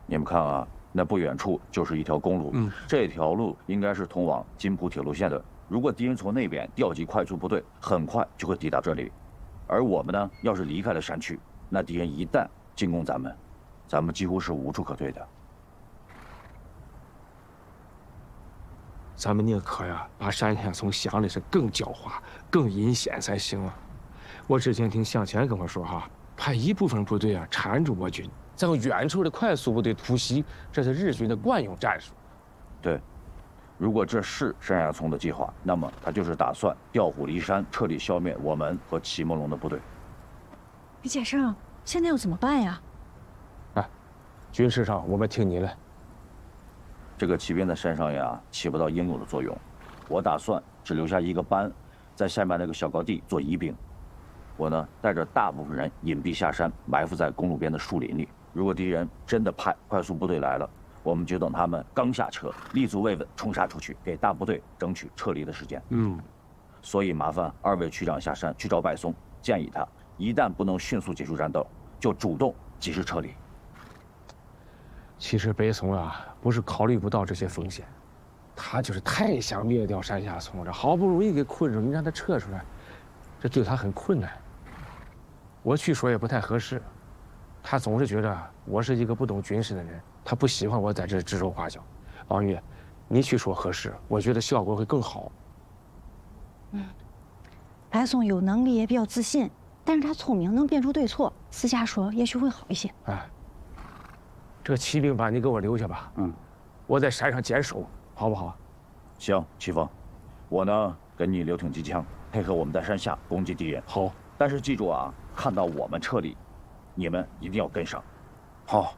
你们看啊，那不远处就是一条公路，这条路应该是通往金浦铁路线的。如果敌人从那边调集快速部队，很快就会抵达这里。而我们呢，要是离开了山区，那敌人一旦进攻咱们几乎是无处可退的。咱们宁可呀，把山下村想的是更狡猾、更阴险才行啊！我之前听向前跟我说哈，派一部分部队啊缠住我军，再用远处的快速部队突袭，这是日军的惯用战术。对，如果这是山下村的计划，那么他就是打算调虎离山，彻底消灭我们和齐梦龙的部队。李先生，现在又怎么办呀？哎，军事上我们听你的。这个骑兵在山上呀，起不到应有的作用。我打算只留下1个班，在下面那个小高地做疑兵。我呢，带着大部分人隐蔽下山，埋伏在公路边的树林里。如果敌人真的派快速部队来了，我们就等他们刚下车，立足未稳，冲杀出去，给大部队争取撤离的时间。所以麻烦2位区长下山去找柏松，建议他一旦不能迅速结束战斗，就主动及时撤离。其实北松啊，不是考虑不到这些风险，他就是太想灭掉山下村了。好不容易给困住，你让他撤出来，这对他很困难。我去说也不太合适，他总是觉得我是一个不懂军事的人，他不喜欢我在这指手画脚。王玉，你去说合适，我觉得效果会更好。白松有能力，也比较自信，但是他聪明，能辨出对错，私下说也许会好一些。哎。这个骑兵班你给我留下吧，我在山上坚守，好不好？行，齐峰，我呢跟你留挺机枪，配合我们在山下攻击敌人。好，但是记住啊，看到我们撤离，你们一定要跟上。好。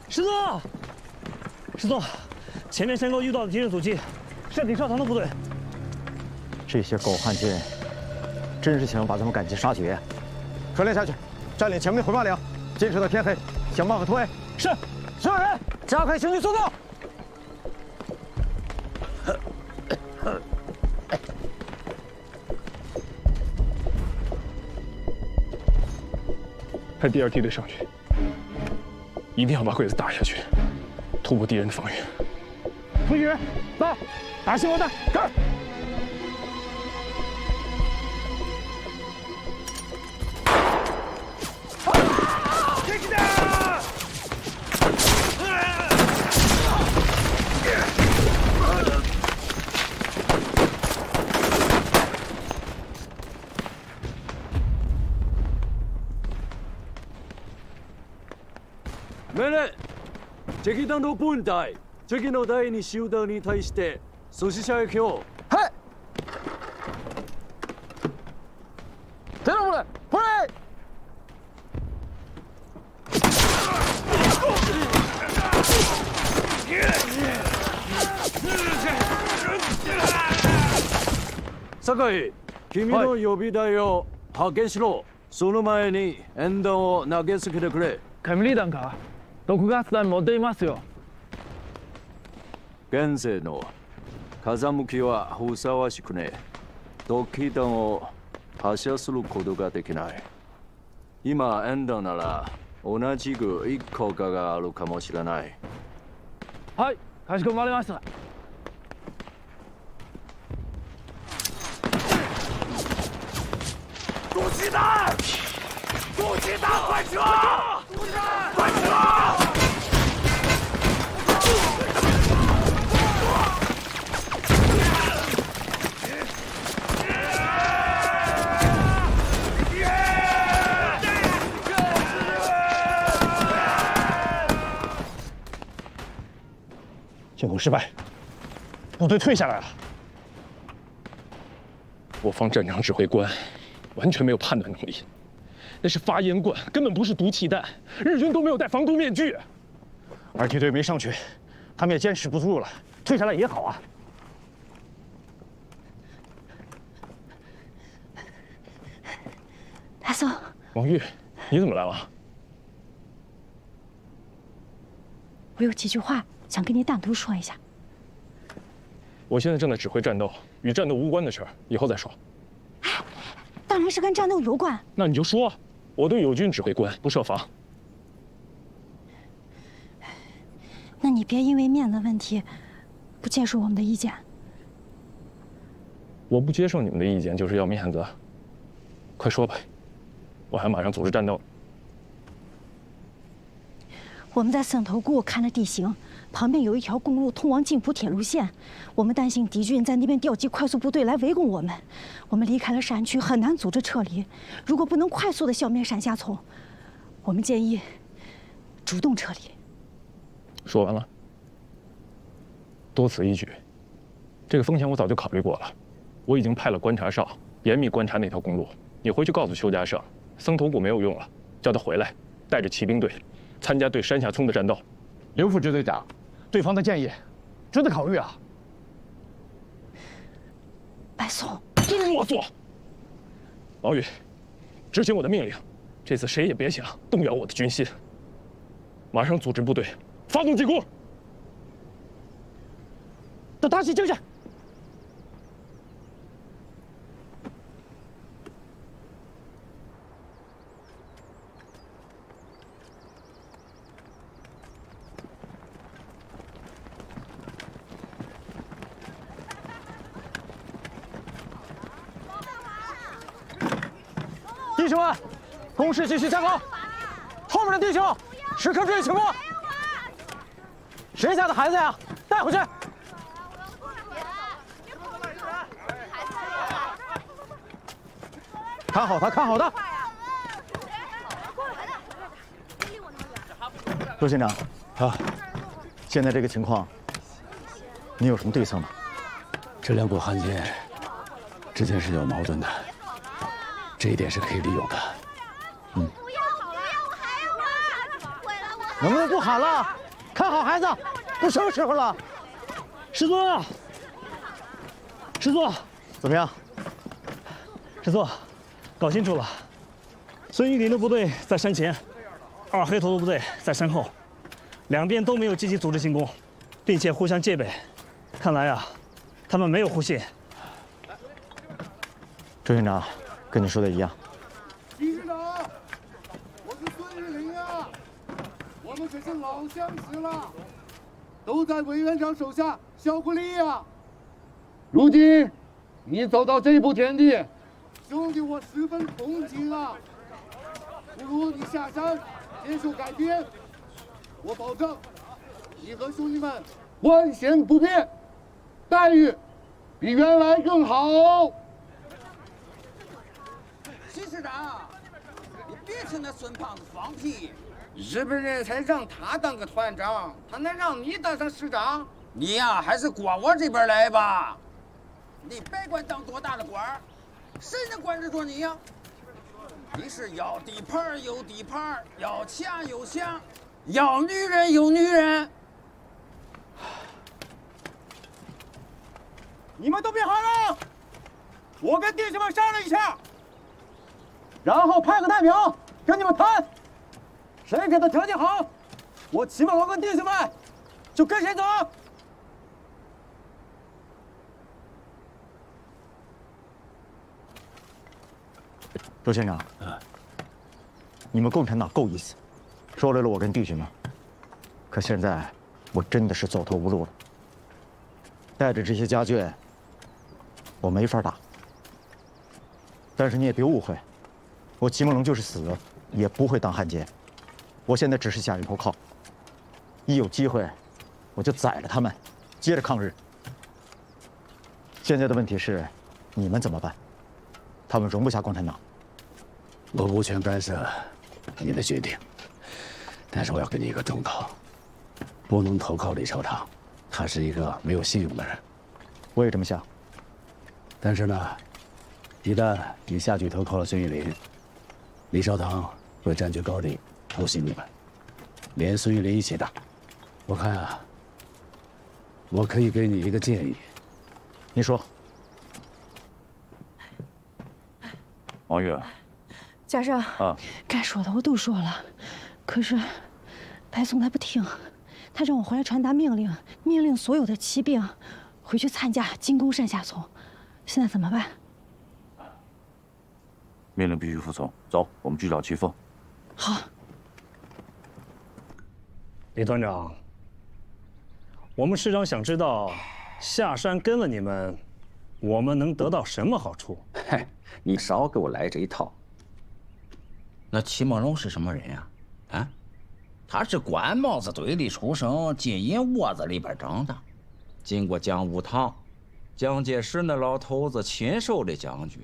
师座，师座，前面山沟遇到的敌人阻击，山顶上膛的部队。这些狗汉奸，真是想把咱们赶尽杀绝。传令下去，占领前面的回马岭，坚持到天黑，想办法突围。是，所有人加快行进速度。 派第2梯队上去，一定要把鬼子打下去，突破敌人的防御。同学，到，打新闻弹，干！命令！敵弾の分隊、次の第2集団に対して阻止射撃を。はい。テロ部隊、プレイ！酒井、君の予備隊を派遣しろ。その前に演弾を投げつけてくれ。雷弾か？毒ガス弾持っていますよ。現世の風向きはふさわしくね。毒気弾を発射することができない。今演弾なら同じく1個があるかもしれない。はい、かしこまりました。毒气弹！毒气弹，快撤！快撤！ 进攻失败，部队退下来了。我方战场指挥官完全没有判断能力，那是发烟罐，根本不是毒气弹。日军都没有戴防毒面具。2梯队没上去，他们也坚持不住了，退下来也好啊。大宋，王玉，你怎么来了？我有几句话想跟你单独说一下。我现在正在指挥战斗，与战斗无关的事儿，以后再说。当然是跟战斗有关。那你就说，我对友军指挥官不设防。那你别因为面子问题不接受我们的意见。我不接受你们的意见就是要面子。快说吧，我还马上组织战斗。我们在森头谷看了地形，旁边有一条公路通往津浦铁路线。我们担心敌军在那边调集快速部队来围攻我们。我们离开了山区，很难组织撤离。如果不能快速的消灭山下丛，我们建议主动撤离。说完了。多此一举，这个风险我早就考虑过了。我已经派了观察哨严密观察那条公路。你回去告诉邱家胜，森头谷没有用了，叫他回来，带着骑兵队。 参加对山下村的战斗，刘副支队长，对方的建议值得考虑啊。白松，真啰嗦！王宇，执行我的命令，这次谁也别想动摇我的军心。马上组织部队，发动进攻。都打起精神！ 弟兄们，攻势继续加高！后面的弟兄，时刻注意情况。谁家的孩子呀？带回去。看好他，看好他。陆县长，啊，现在这个情况，你有什么对策吗？这两股汉奸之间是有矛盾的。 这一点是可以利用的。喊了，看好孩子，都什么时候了？师尊，师尊，怎么样？师尊，搞清楚了，孙玉林的部队在山前，二黑头的部队在山后，两边都没有积极组织进攻，并且互相戒备。看来啊，他们没有互信。周县长，跟你说的一样。李师长，我是孙玉林啊，我们可是老相识了，都在委员长手下效过力啊。如今你走到这步田地，兄弟我十分同情啊。不如你下山接受改编，我保证你和兄弟们官衔不变，待遇比原来更好。徐师长，你别听那孙胖子放屁，日本人才让他当个团长，他能让你当上师长？你呀，还是过我这边来吧。你别管当多大的官儿，谁能管得着你呀？你是要地盘有地盘，要钱有钱，要女人有女人。你们都别喊了，我跟弟兄们商量一下，然后派个代表跟你们谈，谁给他条件好，我起码我跟弟兄们就跟谁走。周县长，你们共产党够意思，收留了我跟弟兄们，可现在我真的是走投无路了。带着这些家眷，我没法打。但是你也别误会，我齐梦龙就是死也不会当汉奸。我现在只是下人投靠，一有机会我就宰了他们，接着抗日。现在的问题是，你们怎么办？他们容不下共产党。我无权干涉你的决定，但是我要给你一个忠告：不能投靠李少棠，他是一个没有信用的人。我也这么想。但是呢，一旦你下去投靠了孙玉林，李少棠会占据高地，偷袭你们，连孙玉林一起打。我看啊，我可以给你一个建议。你说。王玉。家长啊，该说的我都说了，可是白松他不听，他让我回来传达命令，命令所有的骑兵回去参加进攻山下村。现在怎么办？命令必须服从。走，我们去找齐凤。好。李团长，我们师长想知道，下山跟了你们，我们能得到什么好处？嗨，你少给我来这一套。那齐梦龙是什么人呀？啊，他是官帽子堆里出生，金银窝子里边长大，经过讲武堂，蒋介石那老头子亲授的将军，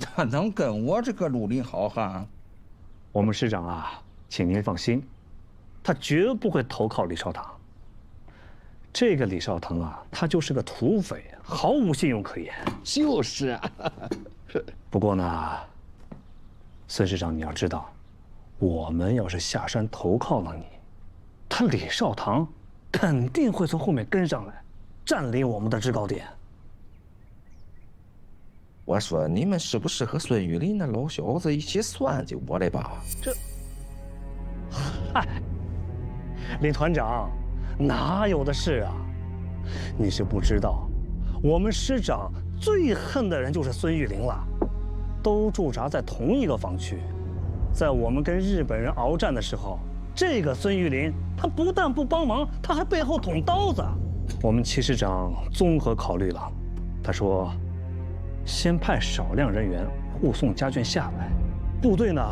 他能跟我这个绿林好汉？我们师长啊，请您放心，他绝不会投靠李少棠。这个李少棠啊，他就是个土匪，毫无信用可言。就是啊。不过呢，孙师长，你要知道，我们要是下山投靠了你，他李少棠肯定会从后面跟上来，占领我们的制高点。我说你们是不是和孙玉林那老小子一起算计我的吧？这，嗨，林团长，哪有的事啊？你是不知道，我们师长最恨的人就是孙玉林了。都驻扎在同一个防区，在我们跟日本人鏖战的时候，这个孙玉林他不但不帮忙，他还背后捅刀子。我们齐师长综合考虑了，他说，先派少量人员护送家眷下来，部队呢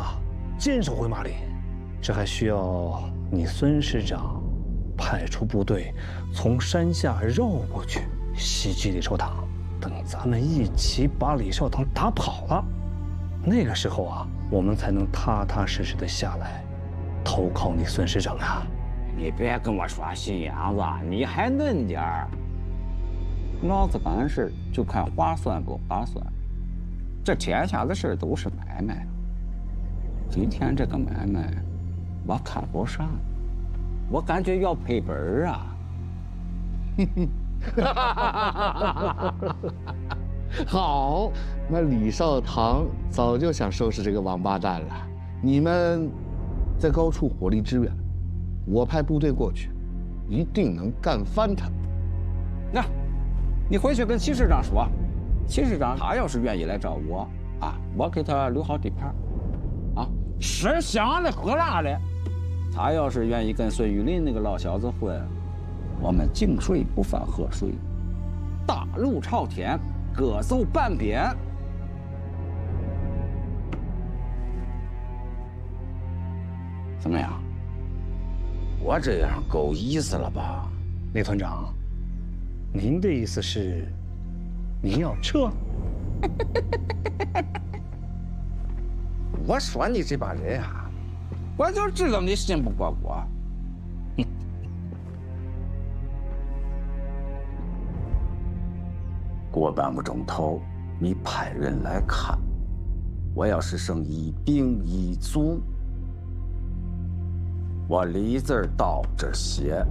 坚守回马里，这还需要你孙师长派出部队从山下绕过去袭击李少棠，等咱们一起把李少棠打跑了。那个时候啊，我们才能踏踏实实的下来，投靠你孙师长啊！你别跟我耍心眼子，你还嫩点儿。老子办事就看划算不划算，这天下的事都是买卖。今天这个买卖，我看不上。我感觉要赔本儿啊。好，那李少堂早就想收拾这个王八蛋了。你们在高处火力支援，我派部队过去，一定能干翻他。那，你回去跟齐师长说，齐师长他要是愿意来找我啊，我给他留好地盘，啊，吃香的喝辣的。他要是愿意跟孙玉林那个老小子混，我们井水不犯河水，大路朝天，各走半边。怎么样？我这样够意思了吧？雷团长，您的意思是，您要撤？我说你这帮人啊，我就知道你信不过我。过半个钟头，你派人来看。我要是剩1兵1卒，我李字到这写，